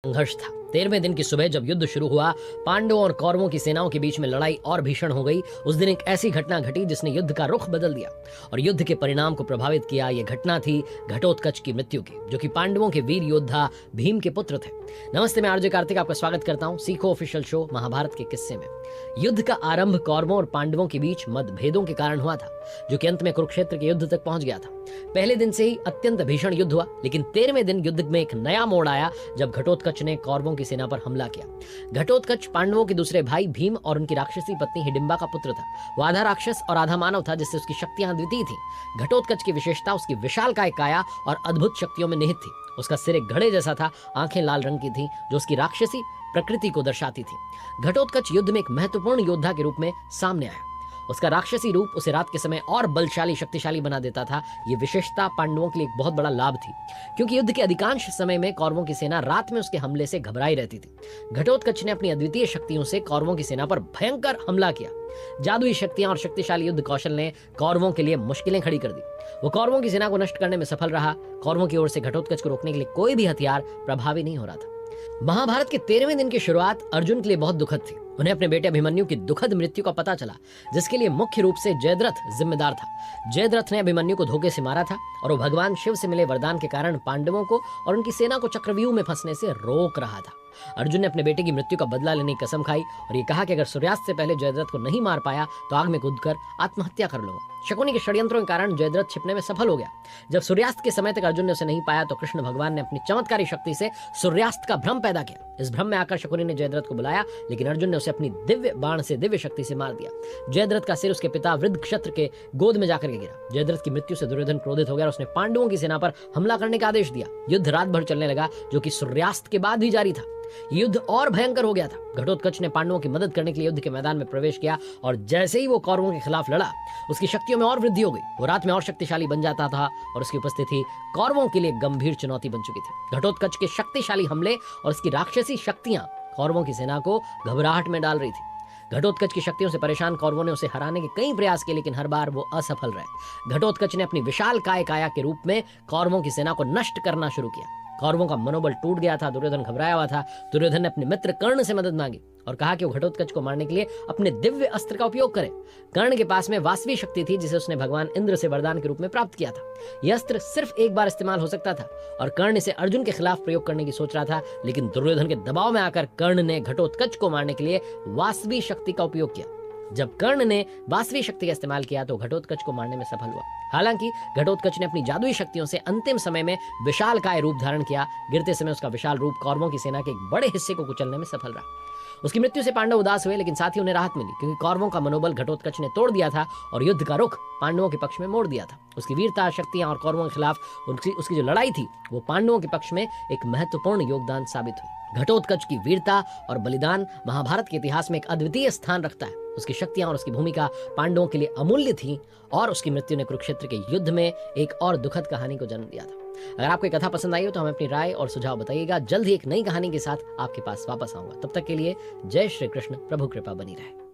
संघर्ष था। 13वें दिन की सुबह जब युद्ध शुरू हुआ, पांडवों और कौरवों की सेनाओं के बीच में लड़ाई और भीषण हो गई। उस दिन एक ऐसी घटना घटी जिसने युद्ध का रुख बदल दिया और युद्ध के परिणाम को प्रभावित किया। यह घटना थी घटोत्कच की मृत्यु की, जो कि पांडवों के वीर योद्धा भीम के पुत्र थे। नमस्ते, मैं आरजे कार्तिक आपका स्वागत करता हूँ सीखो ऑफिशियल शो महाभारत के किस्से में। युद्ध का आरंभ कौरवों और पांडवों के बीच मतभेदों के कारण हुआ था, जो कि अंत में कुरुक्षेत्र के युद्ध तक पहुंच गया था। पहले दिन से ही अत्यंत भीषण युद्ध हुआ, लेकिन 13वें दिन युद्ध में एक नया मोड़ आया जब घटोत्कच ने कौरवों की सेना पर हमला किया। घटोत्कच पांडवों के दूसरे भाई भीम और उनकी राक्षसी पत्नी हिडिंबा का पुत्र था। वो आधा राक्षस और आधा मानव था, जिससे उसकी शक्तियां अद्वितीय थी। घटोत्कच की विशेषता उसकी विशालकाय काया और अद्भुत शक्तियों में निहित थी। उसका सिर एक घड़े जैसा था, आंखें लाल रंग की थीं, जो उसकी राक्षसी प्रकृति को दर्शाती थी। घटोत्कच युद्ध में एक महत्वपूर्ण योद्धा के रूप में सामने आया। उसका राक्षसी रूप उसे रात के समय और बलशाली शक्तिशाली बना देता था। ये विशेषता पांडवों के लिए एक बहुत बड़ा लाभ थी, क्योंकि युद्ध के अधिकांश समय में कौरवों की सेना रात में उसके हमले से घबराई रहती थी। घटोत्कच ने अपनी अद्वितीय शक्तियों से कौरवों की सेना पर भयंकर हमला किया। जादुई शक्तियां और शक्तिशाली युद्ध कौशल ने कौरवों के लिए मुश्किलें खड़ी कर दी। वो कौरवों की सेना को नष्ट करने में सफल रहा। कौरवों की ओर से घटोत्कच को रोकने के लिए कोई भी हथियार प्रभावी नहीं हो रहा था। महाभारत के 13वें दिन की शुरुआत अर्जुन के लिए बहुत दुखद थी। उन्हें अपने बेटे अभिमन्यु की दुखद मृत्यु का पता चला, जिसके लिए मुख्य रूप से जयद्रथ जिम्मेदार था। जयद्रथ ने अभिमन्यु को धोखे से मारा था और वो भगवान शिव से मिले वरदान के कारण पांडवों को और उनकी सेना को चक्रव्यूह में फंसने से रोक रहा था। अर्जुन ने अपने बेटे की मृत्यु का बदला लेने की कसम खाई और ये कहा कि अगर सूर्यास्त से पहले जयद्रथ को नहीं मार पाया तो आग में कूदकर आत्महत्या कर लूंगा। शकुनी के षड्यंत्रों के कारण जयद्रथ छिपने में सफल हो गया। जब सूर्यास्त के समय तक अर्जुन ने उसे नहीं पाया तो कृष्ण भगवान ने अपनी चमत्कारी शक्ति से सूर्यास्त का भ्रम पैदा किया। इस भ्रम में आकर शकुनी ने जयद्रथ को बुलाया, लेकिन अर्जुन ने उसे अपनी दिव्य बाण से दिव्य शक्ति से मार दिया। जयद्रथ का सिर उसके पिता वृद्धक्षत्र के गोद में जाकर गिरा। जयद्रथ की मृत्यु से दुर्योधन क्रोधित हो गया और उसने पांडवों की सेना पर हमला करने का आदेश दिया। युद्ध रात भर चलने लगा, जो कि सूर्यास्त के बाद भी जारी था। युद्ध और भयंकर हो गया था। घटोत्कच ने पांडवों की मदद करने के लिए युद्ध के मैदान में प्रवेश किया और जैसे ही वो कौरवों के खिलाफ लड़ा, उसकी शक्तियों में और वृद्धि हो गई। वो रात में और शक्तिशाली बन जाता था और उसकी उपस्थिति कौरवों के लिए गंभीर चुनौती बन चुकी थी। घटोत्कच के शक्तिशाली हमले और उसकी राक्षसी शक्तियां कौरवों की सेना को घबराहट में डाल रही थी। घटोत्कच की शक्तियों से परेशान कौरवों ने उसे हराने के कई प्रयास किए, लेकिन हर बार वो असफल रहे। घटोत्कच ने अपनी विशाल काया के रूप में कौरवों की सेना को नष्ट करना शुरू किया। कौरवों का मनोबल टूट गया था। दुर्योधन घबराया हुआ था। दुर्योधन ने अपने मित्र कर्ण से मदद मांगी और कहा कि वो घटोत्कच को मारने के लिए अपने दिव्य अस्त्र का उपयोग करे। कर्ण के पास में वासवी शक्ति थी, जिसे उसने भगवान इंद्र से वरदान के रूप में प्राप्त किया था। यह अस्त्र सिर्फ एक बार इस्तेमाल हो सकता था और कर्ण इसे अर्जुन के खिलाफ प्रयोग करने की सोच रहा था, लेकिन दुर्योधन के दबाव में आकर कर्ण ने घटोत्कच को मारने के लिए वासवी शक्ति का उपयोग किया। जब कर्ण ने वासवी शक्ति का इस्तेमाल किया तो घटोत्कच को मारने में सफल हुआ। हालांकि घटोत्कच ने अपनी जादुई शक्तियों से अंतिम समय में विशालकाय रूप धारण किया। गिरते समय उसका विशाल रूप कौरवों की सेना के एक बड़े हिस्से को कुचलने में सफल रहा। उसकी मृत्यु से पांडव उदास हुए, लेकिन साथ ही उन्हें राहत मिली, क्योंकि कौरवों का मनोबल घटोत्कच ने तोड़ दिया था और युद्ध का रुख पांडवों के पक्ष में मोड़ दिया था। उसकी वीरता, शक्तियां और कौरवों के खिलाफ उसकी जो लड़ाई थी, वो पांडवों के पक्ष में एक महत्वपूर्ण योगदान साबित हुई। घटोत्कच की वीरता और बलिदान महाभारत के इतिहास में एक अद्वितीय स्थान रखता है। उसकी शक्तियां और उसकी भूमिका पांडवों के लिए अमूल्य थी और उसकी मृत्यु ने कुरुक्षेत्र के युद्ध में एक और दुखद कहानी को जन्म दिया था। अगर आपको ये कथा पसंद आई हो तो हमें अपनी राय और सुझाव बताइएगा। जल्द ही एक नई कहानी के साथ आपके पास वापस आऊंगा। तब तक के लिए जय श्री कृष्ण। प्रभु कृपा बनी रहे।